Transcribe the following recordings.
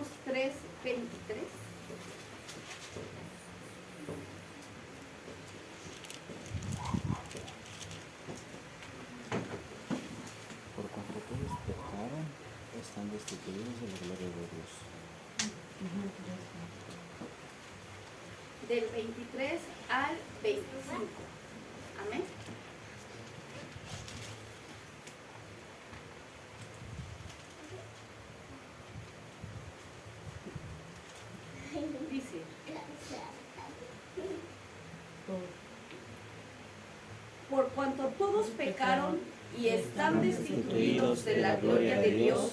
Romanos 3:23. Por cuanto todos pecaron, están destituidos de la gloria de Dios. Del 23 al 25. Amén. Dice, por cuanto todos pecaron y están destituidos de la gloria de Dios,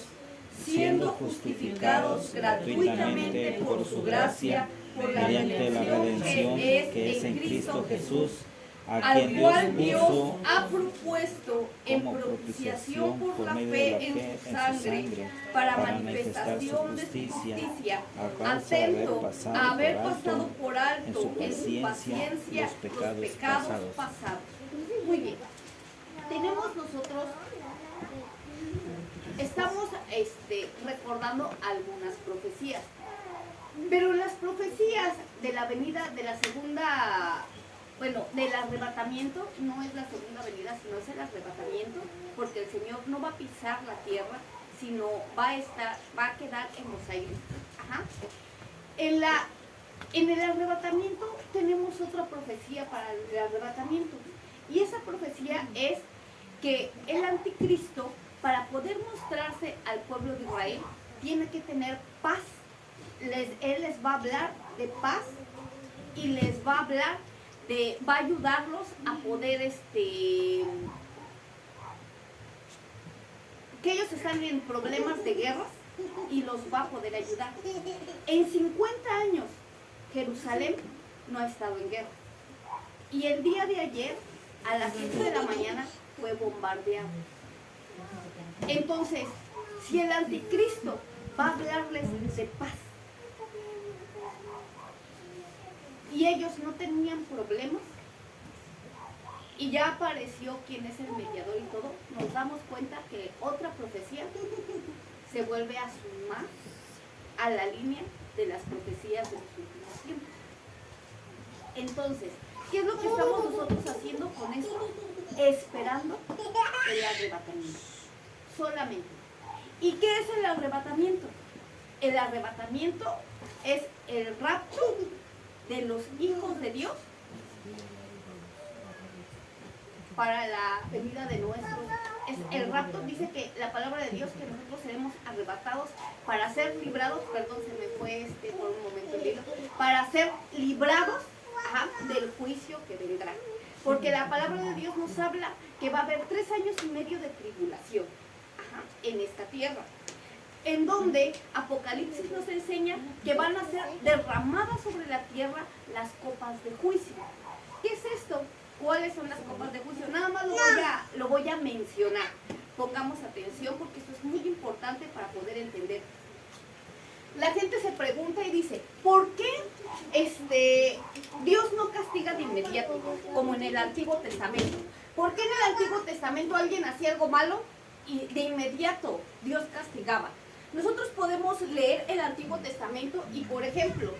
siendo justificados gratuitamente por su gracia, por la mediante la redención que es en Cristo Jesús, al cual Dios ha propuesto en propiciación por la fe en su sangre, para manifestación de su justicia, atento a haber pasado por alto en su paciencia los pecados pasados. Muy bien, tenemos nosotros, estamos recordando algunas profecías, pero las profecías de la venida de la segunda, bueno, del arrebatamiento, no es la segunda venida, sino es el arrebatamiento, porque el Señor no va a pisar la tierra, sino va a quedar en los aires. Ajá. En el arrebatamiento tenemos otra profecía para el arrebatamiento, y esa profecía es que el anticristo, para poder mostrarse al pueblo de Israel, tiene que tener paz. Él les va a hablar de paz y les va a hablar va a ayudarlos a poder, que ellos están en problemas de guerra y los va a poder ayudar. En 50 años, Jerusalén no ha estado en guerra. Y el día de ayer, a las 7 de la mañana, fue bombardeado. Entonces, si el anticristo va a hablarles de paz, y ellos no tenían problemas, y ya apareció quién es el mediador y todo, nos damos cuenta que otra profecía se vuelve a sumar a la línea de las profecías de los últimos tiempos. Entonces, ¿qué es lo que estamos nosotros haciendo con esto? Esperando el arrebatamiento, solamente. ¿Y qué es el arrebatamiento? El arrebatamiento es el rapto de los hijos de Dios para la venida de nuestro. Es el rapto, dice que la palabra de Dios, que nosotros seremos arrebatados para ser librados, perdón, se me fue por un momento el libro, para ser librados del juicio que vendrá. Porque la palabra de Dios nos habla que va a haber 3 años y medio de tribulación en esta tierra, en donde Apocalipsis nos enseña que van a ser derramadas sobre la tierra las copas de juicio. ¿Qué es esto? ¿Cuáles son las copas de juicio? Nada más lo voy a mencionar. Pongamos atención porque esto es muy importante para poder entender. La gente se pregunta y dice, ¿por qué Dios no castiga de inmediato, como en el Antiguo Testamento? ¿Por qué en el Antiguo Testamento alguien hacía algo malo y de inmediato Dios castigaba? Nosotros podemos leer el Antiguo Testamento y, por ejemplo,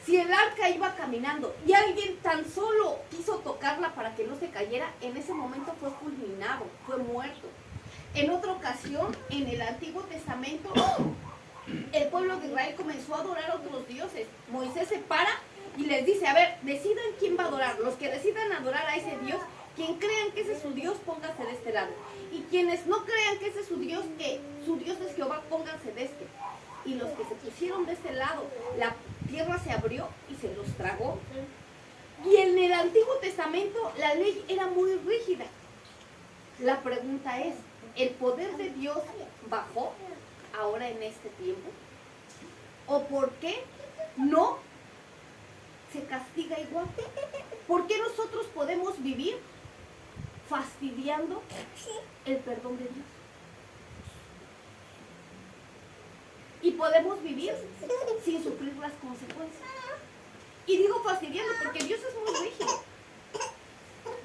si el arca iba caminando y alguien tan solo quiso tocarla para que no se cayera, en ese momento fue fulminado, fue muerto. En otra ocasión, en el Antiguo Testamento, el pueblo de Israel comenzó a adorar a otros dioses. Moisés se para y les dice, a ver, decidan quién va a adorar. Los que decidan adorar a ese Dios, quien crean que ese es su Dios, pónganse de este lado. Y quienes no crean que ese es su Dios, que su Dios es Jehová, pónganse de este. Y los que se pusieron de este lado, la tierra se abrió y se los tragó. Y en el Antiguo Testamento la ley era muy rígida. La pregunta es, ¿el poder de Dios bajó ahora en este tiempo? ¿O por qué no se castiga igual? ¿Por qué nosotros podemos vivir fastidiando el perdón de Dios? Y podemos vivir sin sufrir las consecuencias. Y digo fastidiando porque Dios es muy rígido.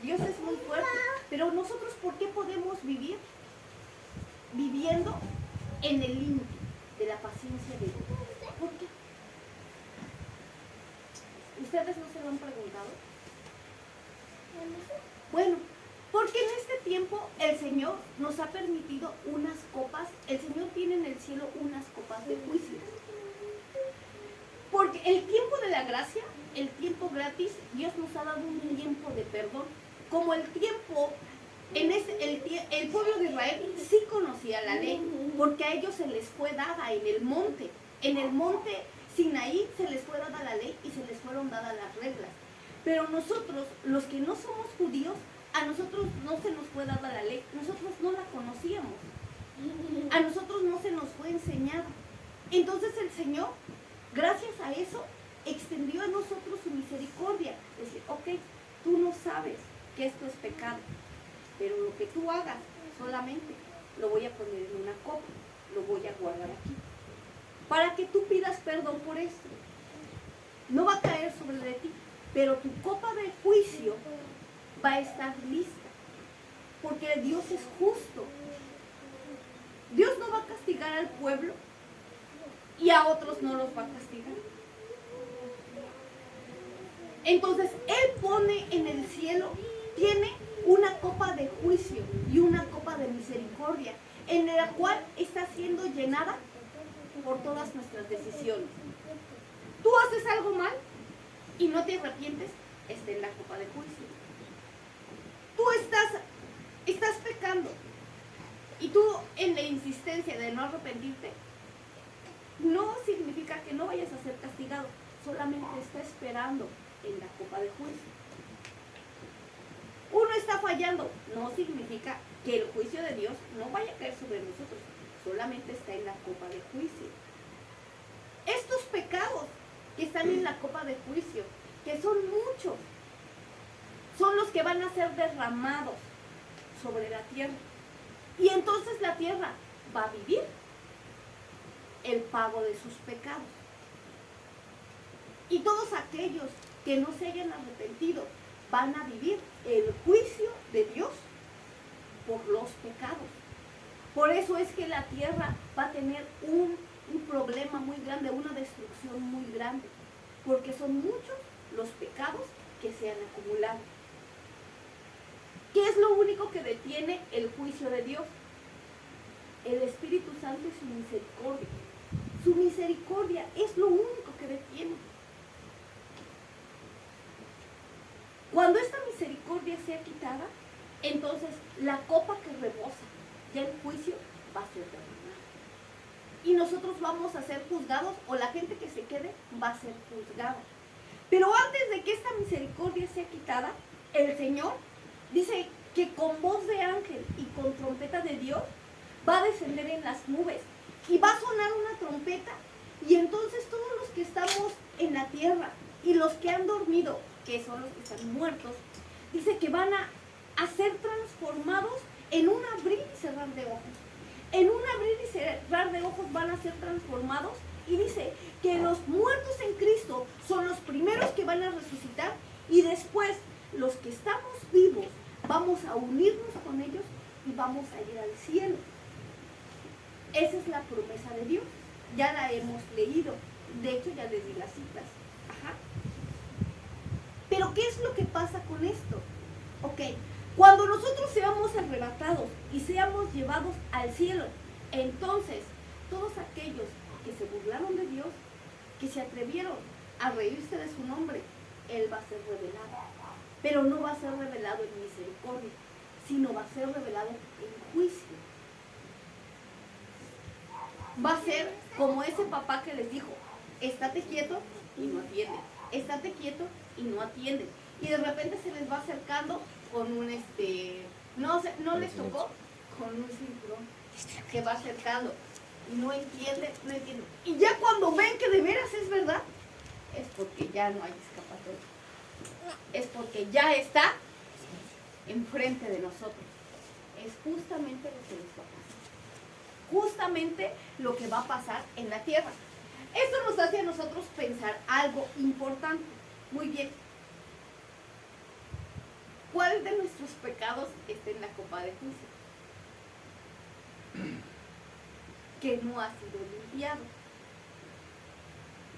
Dios es muy fuerte. Pero nosotros, ¿por qué podemos vivir viviendo en el límite? de la paciencia de Dios. ¿Por qué? ¿Ustedes no se lo han preguntado? Bueno, porque en este tiempo el Señor nos ha permitido unas copas, el Señor tiene en el cielo unas copas de juicio. Porque el tiempo de la gracia, el tiempo gratis, Dios nos ha dado un tiempo de perdón. Como el tiempo, el pueblo de Israel sí conocía la ley, porque a ellos se les fue dada en el monte. En el monte Sinaí se les fue dada la ley y se les fueron dadas las reglas. Pero nosotros, los que no somos judíos, a nosotros no se nos fue dada la ley, nosotros no la conocíamos. A nosotros no se nos fue enseñada. Entonces el Señor, gracias a eso, extendió a nosotros su misericordia. Decir, ok, tú no sabes que esto es pecado, pero lo que tú hagas solamente lo voy a poner en una copa, lo voy a guardar aquí, para que tú pidas perdón por esto. No va a caer sobre de ti, pero tu copa de juicio va a estar lista, porque Dios es justo. Dios no va a castigar al pueblo y a otros no los va a castigar. Entonces Él pone en el cielo, tiene una copa de juicio y una copa de misericordia, en la cual está siendo llenada por todas nuestras decisiones. Tú haces algo mal y no te arrepientes, está en la copa de juicio. Tú estás pecando y tú en la insistencia de no arrepentirte, no significa que no vayas a ser castigado, solamente está esperando en la copa de juicio. Uno está fallando, no significa que el juicio de Dios no vaya a caer sobre nosotros, solamente está en la copa de juicio. Estos pecados que están en la copa de juicio, que son muchos, son los que van a ser derramados sobre la tierra. Y entonces la tierra va a vivir el pago de sus pecados. Y todos aquellos que no se hayan arrepentido van a vivir el juicio de Dios por los pecados. Por eso es que la tierra va a tener un problema muy grande, una destrucción muy grande, porque son muchos los pecados que se han acumulado. ¿Qué es lo único que detiene el juicio de Dios? El Espíritu Santo y su misericordia. Su misericordia es lo único que detiene. Cuando esta misericordia sea quitada, entonces la copa que rebosa, ya el juicio va a ser derramado. Y nosotros vamos a ser juzgados, o la gente que se quede va a ser juzgada. Pero antes de que esta misericordia sea quitada, el Señor dice que con voz de ángel y con trompeta de Dios va a descender en las nubes y va a sonar una trompeta, y entonces todos los que estamos en la tierra y los que han dormido, que son los que están muertos, dice que van a ser transformados en un abrir y cerrar de ojos. En un abrir y cerrar de ojos van a ser transformados, y dice que los muertos en Cristo son los primeros que van a resucitar, y después los que estamos vivos vamos a unirnos con ellos y vamos a ir al cielo. Esa es la promesa de Dios. Ya la hemos leído. De hecho, ya les di las citas. Ajá. Pero ¿qué es lo que pasa con esto? Ok, cuando nosotros seamos arrebatados y seamos llevados al cielo, entonces todos aquellos que se burlaron de Dios, que se atrevieron a reírse de su nombre, Él va a ser revelado. Pero no va a ser revelado en misericordia, sino va a ser revelado en juicio. Va a ser como ese papá que les dijo, estate quieto y no atiendes, estate quieto y no atiendes. Y de repente se les va acercando con un no les tocó, con un cinturón, se va acercando y no entiende. Y ya cuando ven que de veras es verdad, es porque ya no hay escapatoria. Es porque ya está enfrente de nosotros. Es justamente lo que les va a pasar. Justamente lo que va a pasar en la tierra. Esto nos hace a nosotros pensar algo importante. Muy bien. ¿Cuál de nuestros pecados está en la copa de juicio? que no ha sido limpiado.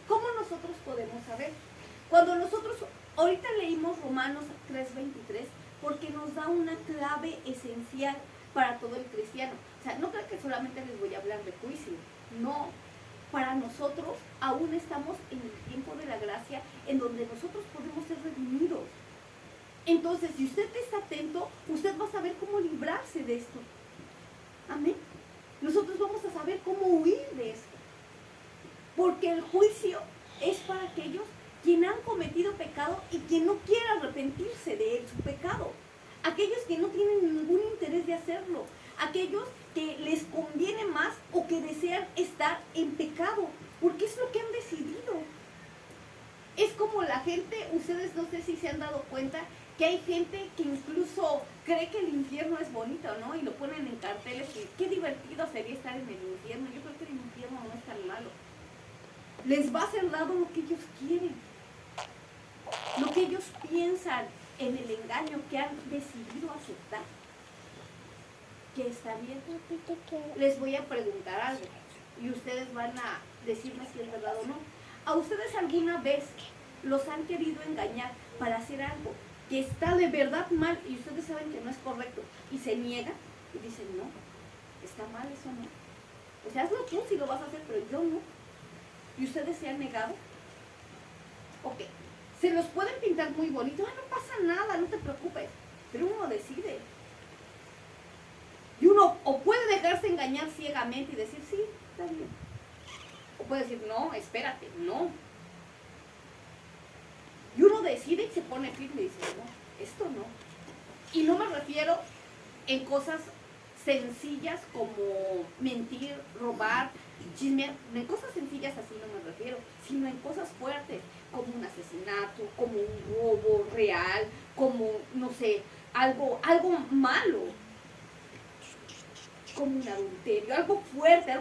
¿Cómo nosotros podemos saber? Cuando nosotros, ahorita leímos Romanos 3:23, porque nos da una clave esencial para todo el cristiano. O sea, no creo que solamente les voy a hablar de juicio, no. Para nosotros aún estamos en el tiempo de la gracia, en donde nosotros podemos ser redimidos. Entonces, si usted está atento, usted va a saber cómo librarse de esto. Amén. Nosotros vamos a saber cómo huir de esto. Porque el juicio es para aquellos quienes han cometido pecado y quien no quiere arrepentirse de su pecado. Aquellos que no tienen ningún interés de hacerlo. Aquellos que les conviene más o que desean estar en pecado. Porque es lo que han decidido. Es como la gente, ustedes no sé si se han dado cuenta, que hay gente que incluso cree que el infierno es bonito, ¿no? Y lo ponen en carteles y qué divertido sería estar en el infierno. Yo creo que el infierno no es tan malo. Les va a ser dado lo que ellos quieren, lo que ellos piensan en el engaño que han decidido aceptar, que está bien. Les voy a preguntar algo y ustedes van a decirme si es verdad o no. ¿A ustedes alguna vez los han querido engañar para hacer algo que está de verdad mal y ustedes saben que no es correcto y se niegan y dicen no, está mal eso, no? O sea, hazlo tú si lo vas a hacer, pero yo no. ¿Y ustedes se han negado? Ok, se los pueden pintar muy bonito, no pasa nada, no te preocupes, pero uno decide. Y uno o puede dejarse engañar ciegamente y decir, sí, está bien. O puede decir, no, espérate, no. Y uno decide y se pone firme y dice, no, esto no. Y no me refiero en cosas sencillas como mentir, robar, chismear, en cosas sencillas así no me refiero, sino en cosas fuertes, como un asesinato, como un robo real, como, no sé, algo malo, como un adulterio, algo fuerte,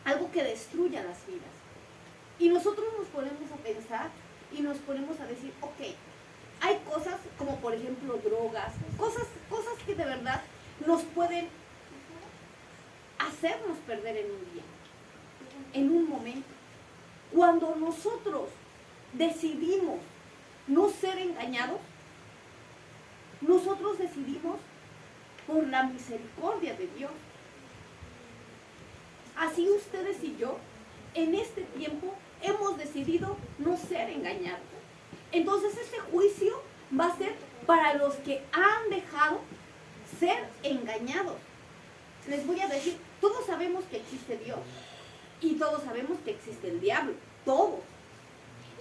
algo que destruya las vidas. Y nosotros nos ponemos a pensar y nos ponemos a decir, ok, hay cosas como por ejemplo drogas, cosas que de verdad nos pueden hacernos perder en un día, en un momento. Cuando nosotros decidimos no ser engañados, nosotros decidimos por la misericordia de Dios. Así ustedes y yo, en este tiempo, hemos decidido no ser engañados. Entonces este juicio va a ser para los que han dejado ser engañados. Les voy a decir, todos sabemos que existe Dios y todos sabemos que existe el diablo, todos.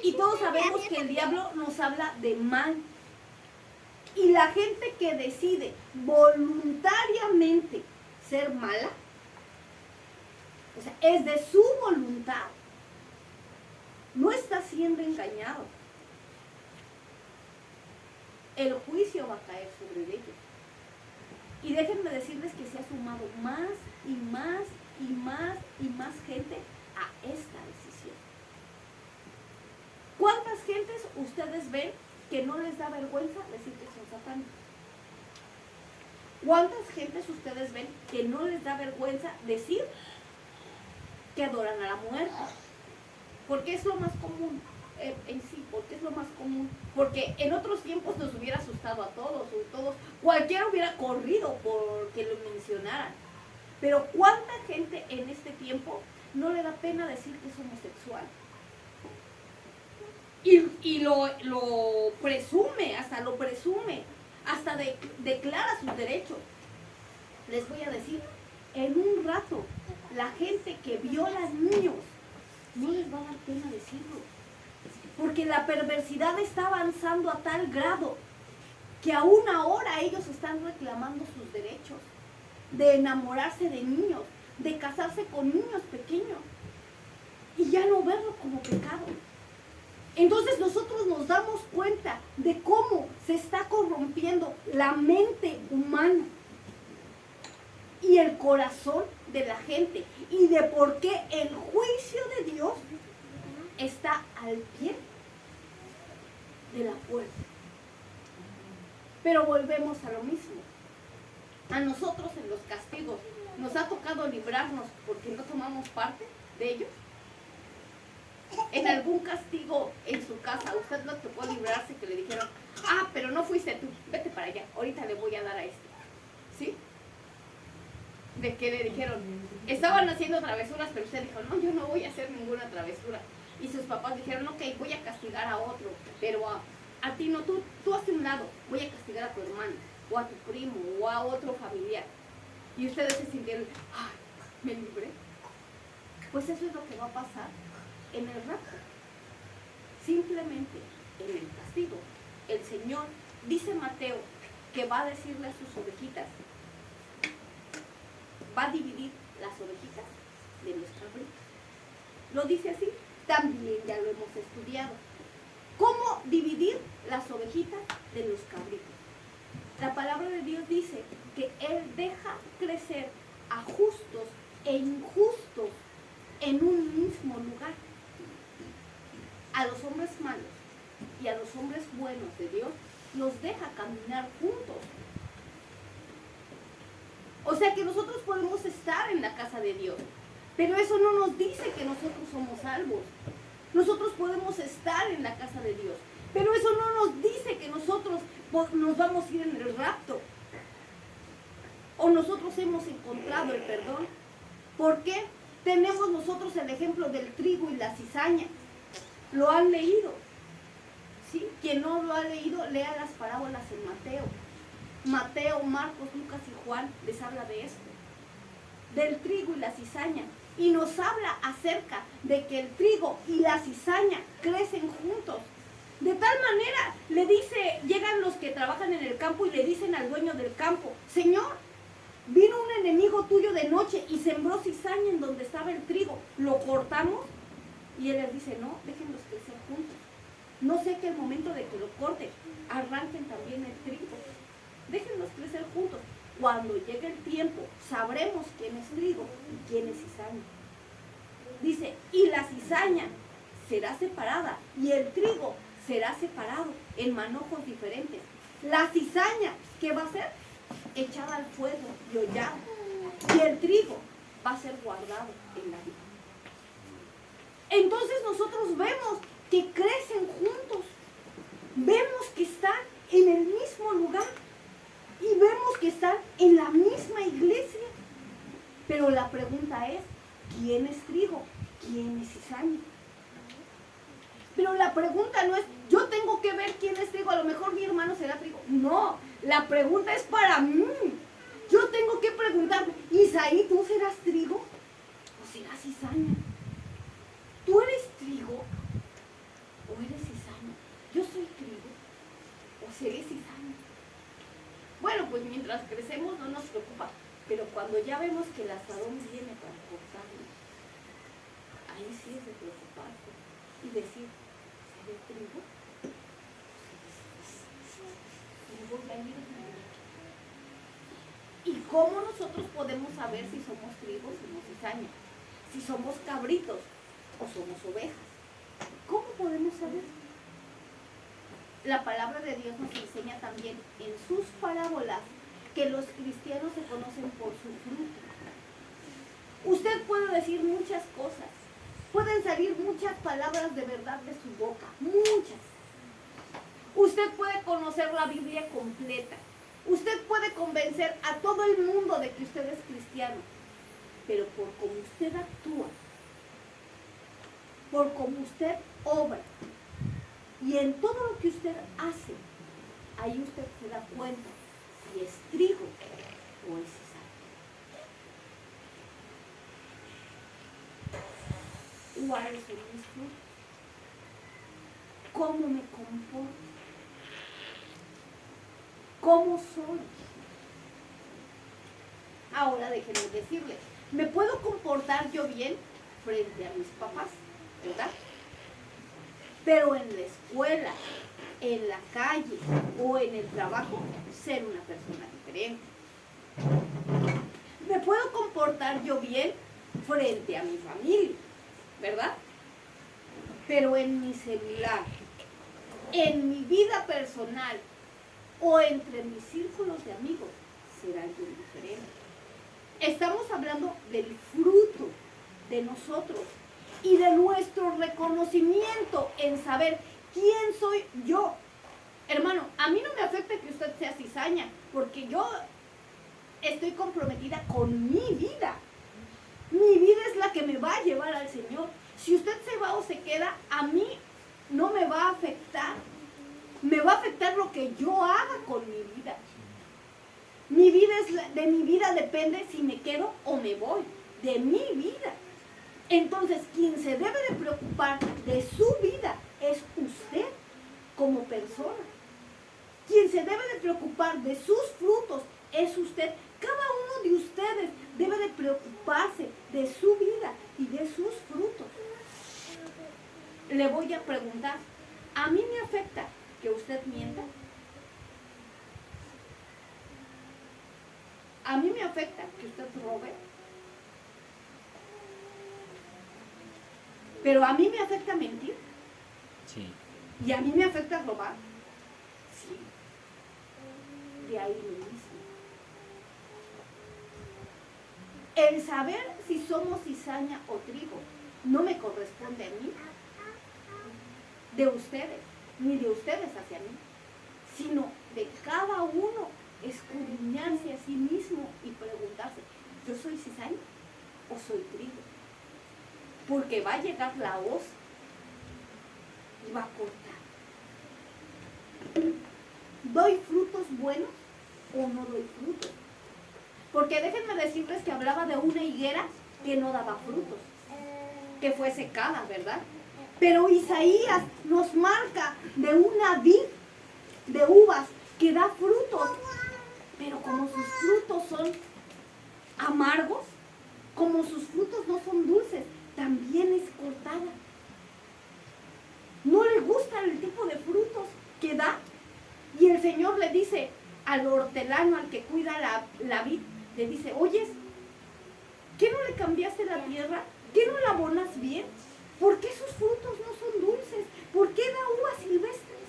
Y todos sabemos que el diablo nos habla de mal. Y la gente que decide voluntariamente ser mala, o sea, es de su voluntad, no está siendo engañado. El juicio va a caer sobre ellos. Y déjenme decirles que se ha sumado más y más y más y más gente a esta decisión. ¿Cuántas gentes ustedes ven que no les da vergüenza decir que son satánicos? ¿Cuántas gentes ustedes ven que no les da vergüenza decir que adoran a la muerte? Porque es lo más común en sí, porque es lo más común. Porque en otros tiempos nos hubiera asustado a todos, cualquiera hubiera corrido porque lo mencionaran. Pero ¿cuánta gente en este tiempo no le da pena decir que es homosexual? Y lo presume, hasta declara sus derechos. Les voy a decir, en un rato, la gente que viola niños, no les va a dar pena decirlo. Porque la perversidad está avanzando a tal grado que aún ahora ellos están reclamando sus derechos de enamorarse de niños, de casarse con niños pequeños y ya no verlo como pecado. Entonces nosotros nos damos cuenta de cómo se está corrompiendo la mente humana y el corazón de la gente y de por qué el juicio de Dios está al pie de la puerta. Pero volvemos a lo mismo. A nosotros en los castigos nos ha tocado de ellos? En algún castigo en su casa, usted no tocó librarse que le dijeron, pero no fuiste tú, vete para allá, ahorita le voy a dar a este, ¿sí? De que le dijeron, estaban haciendo travesuras, pero usted dijo, no, yo no voy a hacer ninguna travesura. Y sus papás dijeron, ok, voy a castigar a otro, pero a ti no, tú hazte un lado, voy a castigar a tu hermano, o a tu primo, o a otro familiar. Y ustedes se sintieron, ay, me libré. Pues eso es lo que va a pasar en el rapto. Simplemente en el castigo. El Señor, dice Mateo, que va a decirle a sus ovejitas, va a dividir las ovejitas de los cabritos. Lo dice así, también ya lo hemos estudiado. ¿Cómo dividir las ovejitas de los cabritos? La palabra de Dios dice que Él deja crecer a justos e injustos en un mismo lugar. A los hombres malos y a los hombres buenos de Dios los deja caminar juntos. O sea que nosotros podemos estar en la casa de Dios, pero eso no nos dice que nosotros somos salvos. Nosotros podemos estar en la casa de Dios, pero eso no nos dice que nosotros nos vamos a ir en el rapto. O nosotros hemos encontrado el perdón. ¿Por qué? Tenemos nosotros el ejemplo del trigo y la cizaña. ¿Lo han leído? ¿Sí? Quien no lo ha leído, lea las parábolas en Mateo. Mateo, Marcos, Lucas y Juan les habla de esto, del trigo y la cizaña. Y nos habla acerca de que el trigo y la cizaña crecen juntos. De tal manera, le dice, llegan los que trabajan en el campo y le dicen al dueño del campo, Señor, vino un enemigo tuyo de noche y sembró cizaña en donde estaba el trigo. ¿Lo cortamos? Y él les dice, no, déjenlos crecer juntos. No sé que el momento de que lo corten, arranquen también el trigo. Déjenlos crecer juntos. Cuando llegue el tiempo, sabremos quién es trigo y quién es cizaña. Dice, y la cizaña será separada y el trigo será separado en manojos diferentes. La cizaña, ¿qué va a ser? Echada al fuego y hollada. Y el trigo va a ser guardado en la vida. Entonces nosotros vemos que crecen juntos. Vemos que están en el mismo lugar. Y vemos que están en la misma iglesia. Pero la pregunta es, ¿quién es trigo? ¿Quién es cizaña? Pero la pregunta no es, yo tengo que ver quién es trigo, a lo mejor mi hermano será trigo. No, la pregunta es para mí. Yo tengo que preguntarme, Isaí, ¿tú serás trigo o serás cizaña? ¿Tú eres trigo o eres cizaña? ¿Yo soy trigo o seré cizaña? Bueno, pues mientras crecemos no nos preocupa, pero cuando ya vemos que el asadón viene para cortarnos, ahí sí es de preocuparse y decir, ¿seré trigo? ¿Me voy a ir? ¿Y cómo nosotros podemos saber si somos trigo o somos cizaña? Si somos cabritos o somos ovejas. ¿Cómo podemos saber? La palabra de Dios nos enseña también en sus parábolas que los cristianos se conocen por su fruto. Usted puede decir muchas cosas, pueden salir muchas palabras de verdad de su boca, muchas. Usted puede conocer la Biblia completa, usted puede convencer a todo el mundo de que usted es cristiano, pero por cómo usted actúa, por cómo usted obra, y en todo lo que usted hace, ahí usted se da cuenta si es trigo o es cizaña. ¿Cuáles son mis frutos? ¿Cómo me comporto? ¿Cómo soy? Ahora déjenme decirles, ¿me puedo comportar yo bien frente a mis papás? ¿Verdad? Pero en la escuela, en la calle o en el trabajo, ser una persona diferente. ¿Me puedo comportar yo bien frente a mi familia? ¿Verdad? Pero en mi celular, en mi vida personal o entre mis círculos de amigos, será alguien diferente. Estamos hablando del fruto de nosotros y de nuestro reconocimiento en saber quién soy yo. Hermano, a mí no me afecta que usted sea cizaña, porque yo estoy comprometida con mi vida. Mi vida es la que me va a llevar al Señor. Si usted se va o se queda, a mí no me va a afectar. Me va a afectar lo que yo haga con mi vida. De mi vida depende si me quedo o me voy. De mi vida. Entonces, quien se debe de preocupar de su vida es usted como persona. Quien se debe de preocupar de sus frutos es usted. Cada uno de ustedes debe de preocuparse de su vida y de sus frutos. Le voy a preguntar, ¿a mí me afecta que usted mienta? ¿A mí me afecta que usted robe? Pero a mí me afecta mentir. Sí. ¿Y a mí me afecta robar? Sí. De ahí mismo. El saber si somos cizaña o trigo no me corresponde a mí, de ustedes, ni de ustedes hacia mí, sino de cada uno escudriñarse a sí mismo y preguntarse, ¿yo soy cizaña o soy trigo? Porque va a llegar la hoz y va a cortar. ¿Doy frutos buenos o no doy frutos? Porque déjenme decirles que hablaba de una higuera que no daba frutos, que fue secada, ¿verdad? Pero Isaías nos marca de una vid de uvas que da frutos, pero como sus frutos son amargos, como sus frutos no son dulces, también es cortada. No le gusta el tipo de frutos que da. Y el Señor le dice al hortelano, al que cuida la vid, le dice, oyes, ¿qué no le cambiaste la tierra? ¿Qué no la abonas bien? ¿Por qué sus frutos no son dulces? ¿Por qué da uvas silvestres?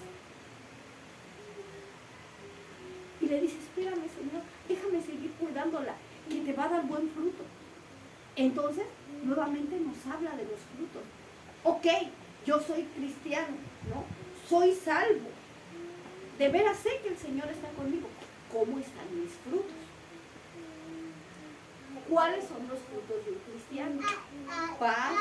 Y le dice, espérame, Señor, déjame seguir cuidándola, que te va a dar buen fruto. Entonces, nuevamente nos habla de los frutos. Ok, yo soy cristiano, ¿no? Soy salvo. De veras sé que el Señor está conmigo. ¿Cómo están mis frutos? ¿Cuáles son los frutos de un cristiano? Paz,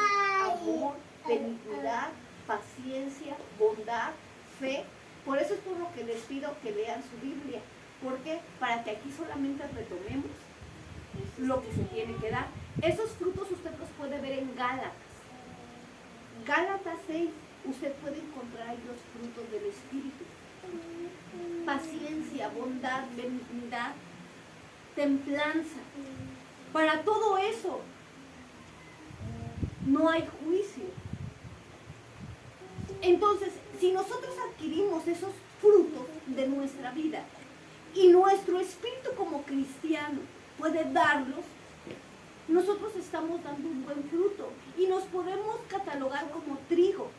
amor, benignidad, paciencia, bondad, fe. Por eso es por lo que les pido que lean su Biblia. ¿Por qué? Para que aquí solamente retomemos lo que se tiene que dar. Esos frutos usted los puede ver en Gálatas. Gálatas 6, usted puede encontrar ahí los frutos del Espíritu. Paciencia, bondad, benignidad, templanza. Para todo eso no hay juicio. Entonces, si nosotros adquirimos esos frutos de nuestra vida y nuestro espíritu como cristiano puede darlos, nosotros estamos dando un buen fruto y nos podemos catalogar como trigo.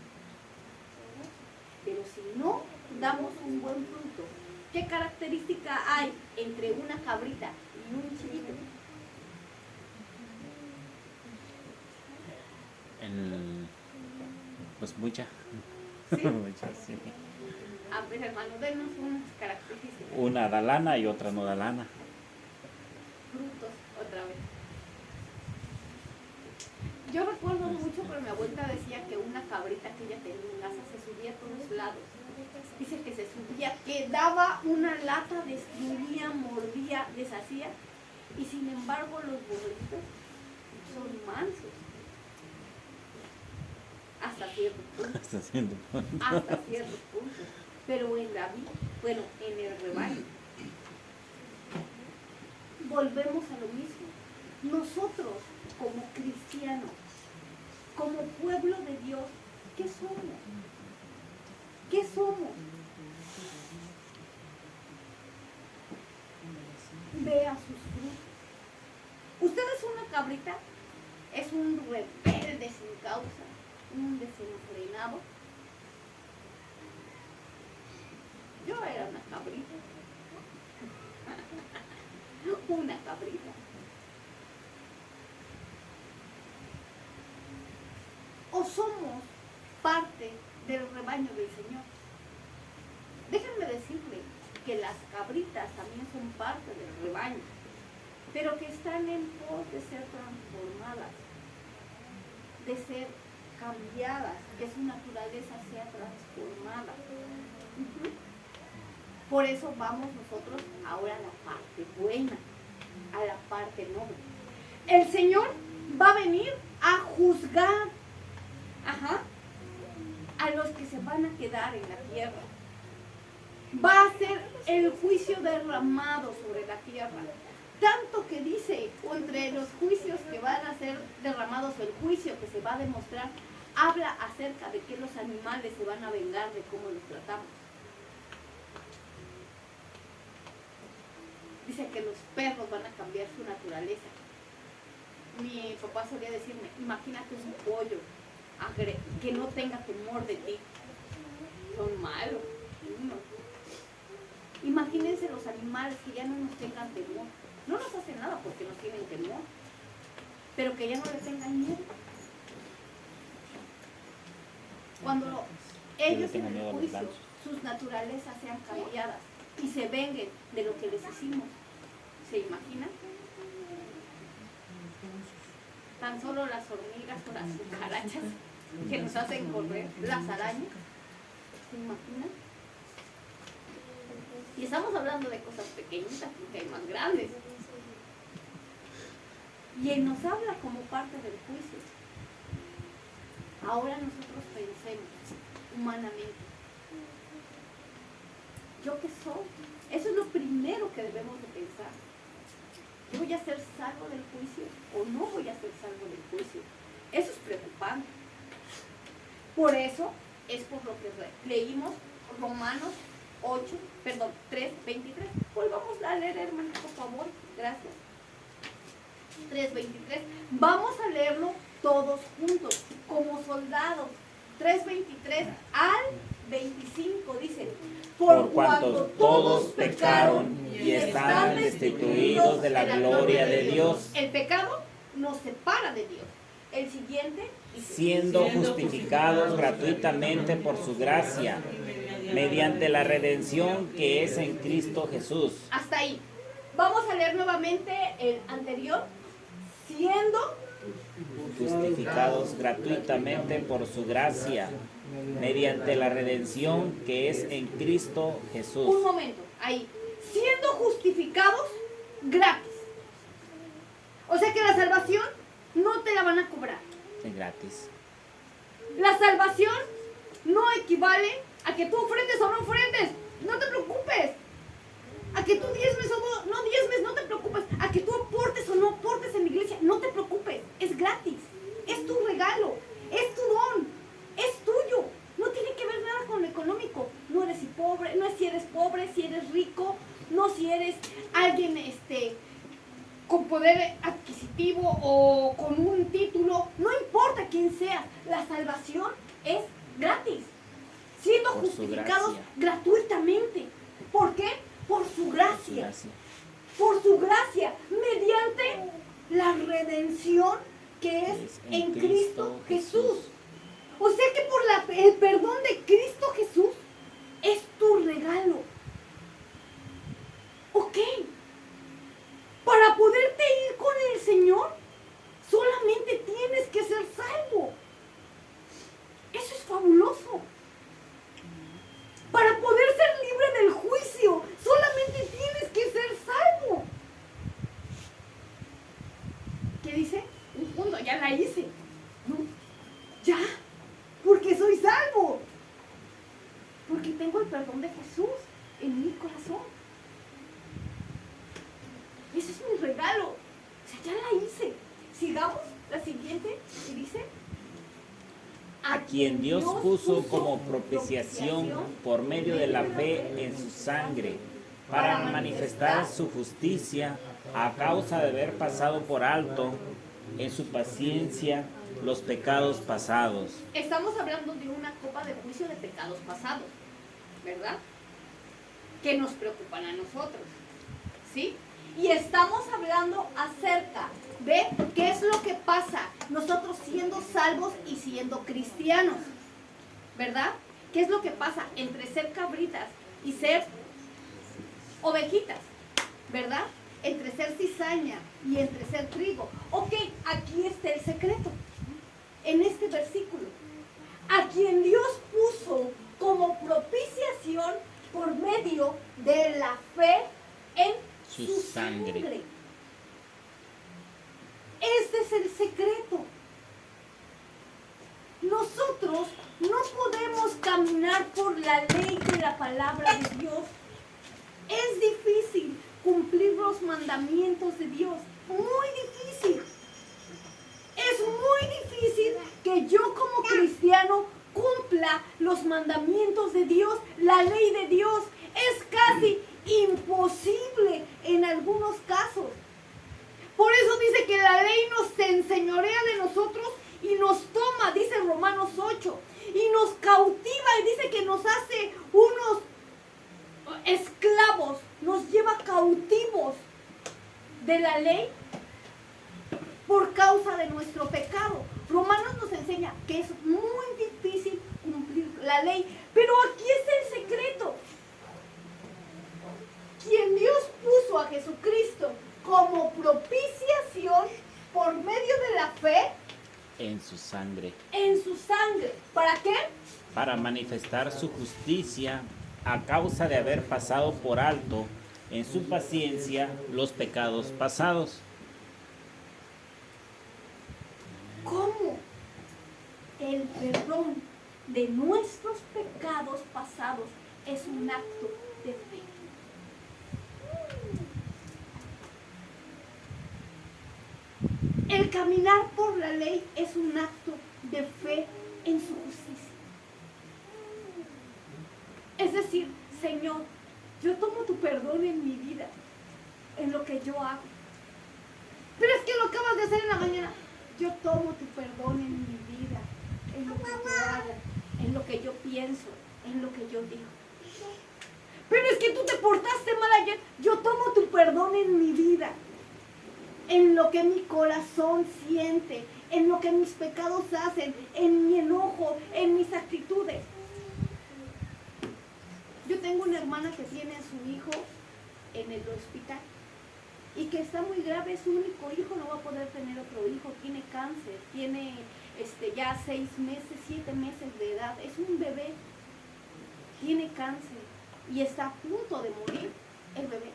Pero si no damos un buen fruto, ¿qué característica hay entre una cabrita y un chivito? Pues mucha. ¿Sí? Mucha, sí. A ver, hermano, denos unas características. Una da lana y otra no da lana. Frutos, otra vez. Yo recuerdo mucho, pero mi abuelita decía que una cabrita que ella tenía en casa se subía a todos lados. Dice que se subía, que daba una lata, destruía, mordía, deshacía. Y sin embargo los borreguitos son mansos. Hasta cierto punto. Hasta cierto punto. Hasta cierto punto. Pero en la vida, bueno, en el rebaño, volvemos a lo mismo. Nosotros, como cristianos, como pueblo de Dios, ¿qué somos? ¿Qué somos? Vea sus frutos. Usted es una cabrita, es un rebelde sin causa, un desenfrenado. Yo era una cabrita. Una cabrita. o somos parte del rebaño del Señor. Déjenme decirle que las cabritas también son parte del rebaño, pero que están en pos de ser transformadas, de ser cambiadas, que su naturaleza sea transformada. Por eso vamos nosotros ahora a la parte buena, a la parte noble. El Señor va a venir a juzgar a los que se van a quedar en la tierra. Va a hacer el juicio derramado sobre la tierra. Tanto que dice, entre los juicios que van a ser derramados, el juicio que se va a demostrar, habla acerca de que los animales se van a vengar de cómo los tratamos. Dice que los perros van a cambiar su naturaleza. Mi papá solía decirme, imagínate un pollo que no tenga temor de ti. Son malos. Imagínense los animales que ya no nos tengan temor. No nos hacen nada porque nos tienen temor, pero que ya no les tengan miedo. Cuando ellos en el juicio, sus naturalezas sean cambiadas y se venguen de lo que les hicimos. ¿Se imaginan? Tan solo las hormigas o las cucarachas que nos hacen correr, las arañas. ¿Se imaginan? Y estamos hablando de cosas pequeñitas porque hay más grandes. Y Él nos habla como parte del juicio. Ahora nosotros pensemos humanamente. ¿Yo qué soy? Eso es lo primero que debemos de pensar. ¿Yo voy a ser salvo del juicio o no voy a ser salvo del juicio? Eso es preocupante. Por eso es por lo que leímos Romanos 3:23. Volvamos a leer, hermanos, por favor. Gracias. 3:23. Vamos a leerlo todos juntos, como soldados. 3:23 al 25 dice: por cuanto todos pecaron y están destituidos de la gloria de Dios. El pecado nos separa de Dios. El siguiente dice, siendo justificados gratuitamente por su gracia, mediante la redención que es en Cristo Jesús. Hasta ahí. Vamos a leer nuevamente el anterior. Siendo Justificados gratuitamente por su gracia, mediante la redención que es en Cristo Jesús. Un momento, ahí. Siendo justificados gratis. O sea que la salvación no te la van a cobrar. Es gratis. La salvación no equivale a que tú ofrendes o no ofrendes. No te preocupes. A que tú diezmes o no diezmes, no te preocupes. A que tú aportes o no aportes en la iglesia, no te preocupes. Es gratis. Es tu regalo. Es tu don. Es tuyo. No tiene que ver nada con lo económico. No eres pobre, no es si eres pobre, si eres rico, no si eres alguien con poder adquisitivo o con un título. No importa quién seas. La salvación es gratis. Siendo Por su justificados gracia. Gratuitamente. ¿Por qué? Por su gracia. Por su gracia. Mediante la redención que es en Cristo Jesús. O sea que por el perdón de Cristo Jesús es tu regalo. ¿Ok? Para poderte ir con el Señor, solamente tienes que ser salvo. Eso es fabuloso. Para poder ser libre del juicio, solamente tienes que ser salvo. ¿Qué dice? Un punto, ya la hice. No, ya, porque soy salvo. Porque tengo el perdón de Jesús en mi corazón. Ese es mi regalo. O sea, ya la hice. Sigamos la siguiente y dice: A quien Dios puso como propiciación por medio de la fe en su sangre, para manifestar su justicia a causa de haber pasado por alto en su paciencia los pecados pasados. Estamos hablando de una copa de juicio de pecados pasados, ¿verdad? Que nos preocupan a nosotros, ¿sí? Y estamos hablando acerca de qué es lo que pasa nosotros siendo salvos y siendo cristianos, ¿verdad? ¿Qué es lo que pasa entre ser cabritas y ser ovejitas, ¿verdad? Entre ser cizaña y entre ser trigo. Ok, aquí está el secreto, en este versículo. A quien Dios puso como propiciación por medio de la fe en su sangre. Este es el secreto. Nosotros no podemos caminar por la ley de la palabra de Dios. Es difícil cumplir los mandamientos de Dios. Muy difícil. Es muy difícil que yo como cristiano cumpla los mandamientos de Dios, la ley de Dios. Es casi imposible en algunos casos. Por eso dice que la ley nos enseñorea de nosotros y nos toma, dice Romanos 8, y nos cautiva y dice que nos hace unos esclavos, nos lleva cautivos de la ley por causa de nuestro pecado. Romanos nos enseña que es muy difícil cumplir la ley, pero aquí es el secreto. Quien Dios puso a Jesucristo como propiciación por medio de la fe En su sangre. en su sangre. ¿Para qué? Para manifestar su justicia a causa de haber pasado por alto en su paciencia los pecados pasados. ¿Cómo? El perdón de nuestros pecados pasados es un acto de fe. El caminar por la ley es un acto de fe en su justicia. Es decir, Señor, yo tomo tu perdón en mi vida, en lo que yo hago. Pero es que lo acabas de hacer en la mañana. Yo tomo tu perdón en mi vida, en lo que yo hago, en lo que yo pienso, en lo que yo digo. Pero es que tú te portaste mal ayer. Yo tomo tu perdón en mi vida, en lo que mi corazón siente, en lo que mis pecados hacen, en mi enojo, en mis actitudes. Yo tengo una hermana que tiene a su hijo en el hospital y que está muy grave, es su único hijo, no va a poder tener otro hijo, tiene cáncer, tiene ya 6 meses, 7 meses de edad, es un bebé, tiene cáncer y está a punto de morir el bebé.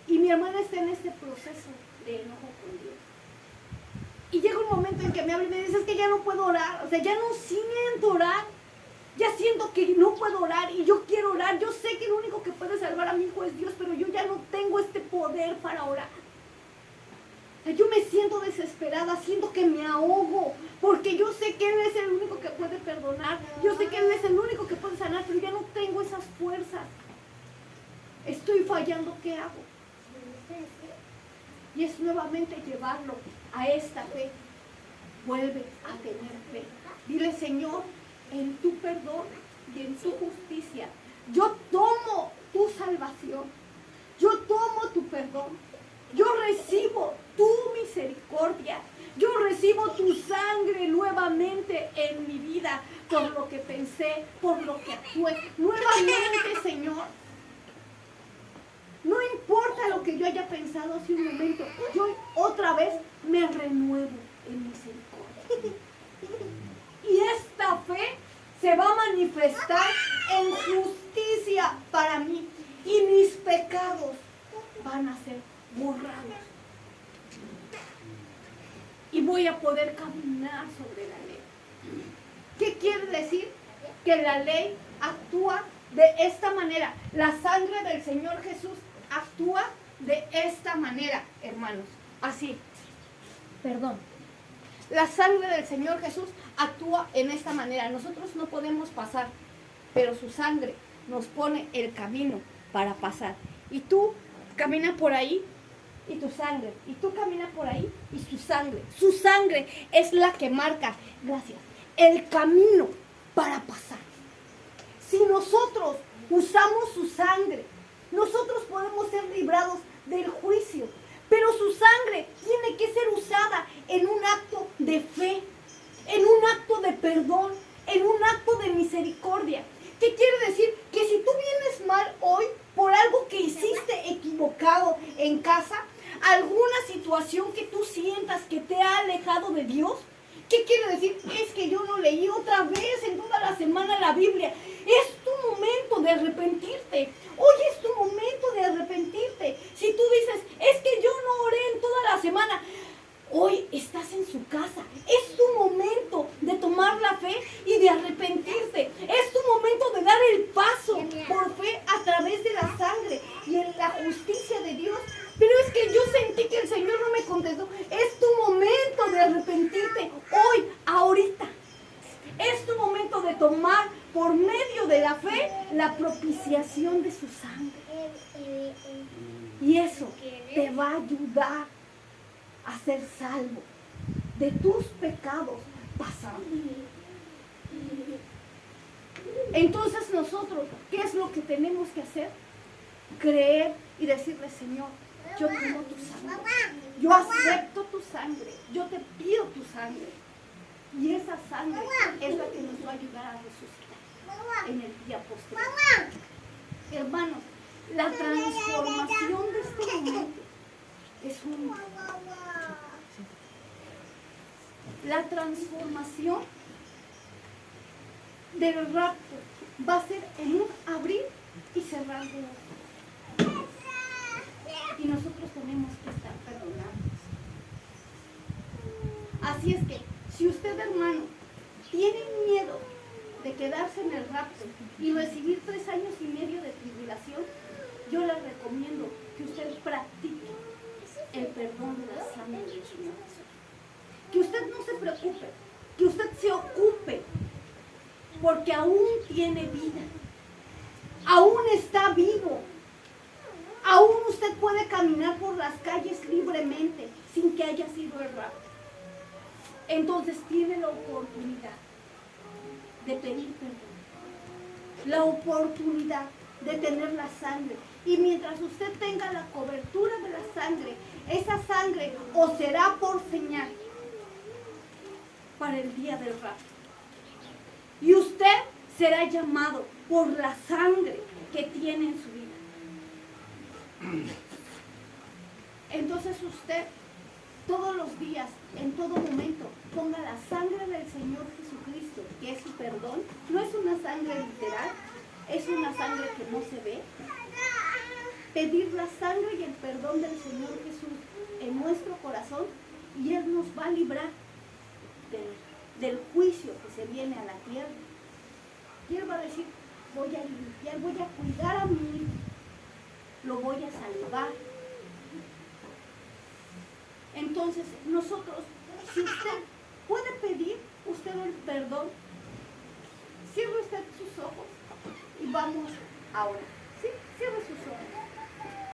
Y mi hermana está en este proceso de enojo con Dios. Y llega un momento en que me habla y me dice, es que ya no puedo orar, o sea, ya no siento orar, ya siento que no puedo orar y yo quiero orar, yo sé que el único que puede salvar a mi hijo es Dios, pero yo ya no tengo este poder para orar. O sea, yo me siento desesperada, siento que me ahogo, porque yo sé que Él es el único que puede perdonar, yo sé que Él es el único que puede sanar, pero ya no tengo esas fuerzas. Estoy fallando, ¿qué hago? Y es nuevamente llevarlo a esta fe. Vuelve a tener fe. Dile, Señor, en tu perdón y en tu justicia, yo tomo tu salvación, yo tomo tu perdón, yo recibo tu misericordia, yo recibo tu sangre nuevamente en mi vida, por lo que pensé, por lo que actué. Nuevamente, Señor, no importa lo que yo haya pensado hace un momento, yo otra vez me renuevo en misericordia. Y esta fe se va a manifestar en justicia para mí. Y mis pecados van a ser borrados. Y voy a poder caminar sobre la ley. ¿Qué quiere decir? Que la ley actúa de esta manera. La sangre del Señor Jesús actúa de esta manera, hermanos. Así. Perdón. La sangre del Señor Jesús actúa en esta manera. Nosotros no podemos pasar, pero su sangre nos pone el camino para pasar. Y tú caminas por ahí y tu sangre. Y tú caminas por ahí y su sangre. Su sangre es la que marca, gracias, el camino para pasar. Si nosotros usamos su sangre, nosotros podemos ser librados del juicio. Pero su sangre tiene que ser usada en un acto de fe, en un acto de perdón, en un acto de misericordia. ¿Qué quiere decir? Que si tú vienes mal hoy por algo que hiciste equivocado en casa, alguna situación que tú sientas que te ha alejado de Dios, ¿qué quiere decir? Es que yo no leí otra vez en toda la semana la Biblia. Es tu momento de arrepentirte. Hoy es tu momento de arrepentirte. Si tú dices, es que yo no oré en toda la semana, hoy estás en su casa. Es tu momento de tomar la fe y de arrepentirte. Es tu momento de dar el paso por fe a través de la sangre y en la justicia de Dios. Pero es que yo sentí que el Señor no me contestó. Es tu momento de arrepentirte hoy, ahorita. Es tu momento de tomar por medio de la fe la propiciación de su sangre. Y eso te va a ayudar a ser salvo de tus pecados pasados. Entonces nosotros, ¿qué es lo que tenemos que hacer? Creer y decirle, Señor, yo tengo tu sangre, yo acepto tu sangre, yo te pido tu sangre. Y esa sangre es la que nos va a ayudar a resucitar en el día posterior. Hermanos, la transformación de este momento es única. La transformación del rapto va a ser en un abrir y cerrar de ojos. Y nosotros tenemos que estar perdonados. Así es que, si usted, hermano, tiene miedo de quedarse en el rapto y recibir 3 años y medio de tribulación, yo le recomiendo que usted practique el perdón de la sangre del Señor Jesús. Que usted no se preocupe, que usted se ocupe, porque aún tiene vida, aún está vivo, aún usted puede caminar por las calles libremente sin que haya sido el rapto. Entonces tiene la oportunidad de pedir perdón, la oportunidad de tener la sangre. Y mientras usted tenga la cobertura de la sangre, esa sangre os será por señal para el día del rapto. Y usted será llamado por la sangre que tiene en su vida. Entonces usted, todos los días, en todo momento, ponga la sangre del Señor Jesucristo, que es su perdón. No es una sangre literal, es una sangre que no se ve. Pedir la sangre y el perdón del Señor Jesús en nuestro corazón, y Él nos va a librar del juicio que se viene a la tierra. Y Él va a decir, voy a limpiar, voy a cuidar a mi hijo, lo voy a salvar. Entonces, nosotros, si usted puede pedir usted el perdón, cierre usted sus ojos y vamos ahora. ¿Sí? Cierre sus ojos.